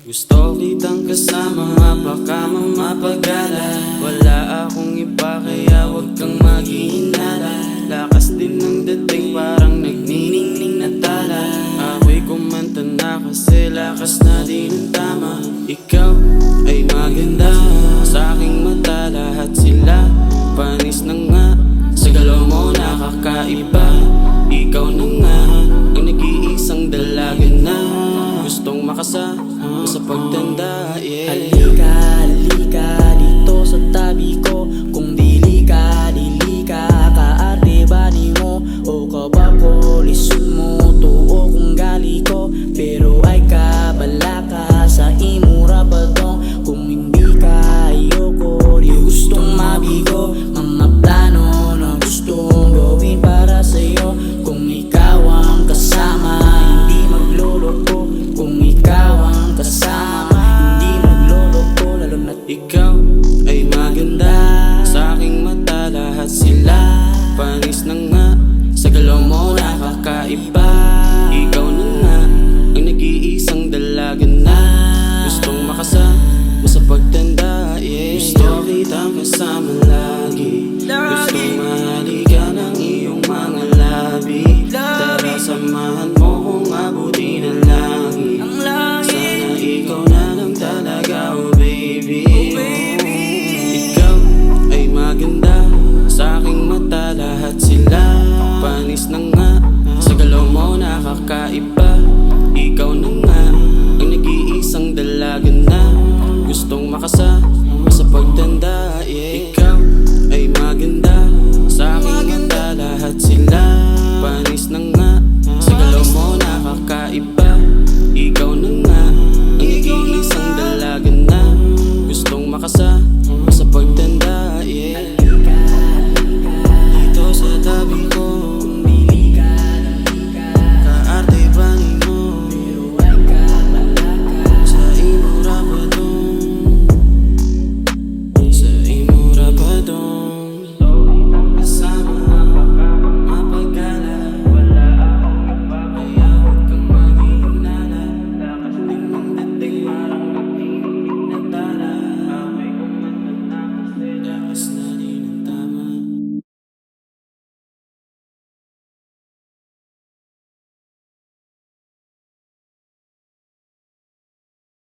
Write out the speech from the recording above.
Gusto kitang kasama, baka mamapagala. Wala akong iba kaya wag kang maghihinala. Lakas din ng dating parang nagniningning na tala. Ako'y kumanta na kasi lakas na din ang tama. Ikaw ay maganda sa aking mata, lahat sila panis na nga. Sa galaw mo nakakaiba, ikaw na nga ang nag-iisang dalaga na gustong makasama sa pagtanda, yeah. Halika, halika dito sa tabi ko. Kung dili ka, kaarte ba ni mo? O kabako, listen mo, tuo kung gali ko. Pero ay kabala ka sa imura pa dong. Kung hindi ka, ayoko, di gustong mabigo. Mga plano na gustong gawin para sa'yo. Kung ikaw ang kasama, hindi magluloko. Kung ikaw ang kasama,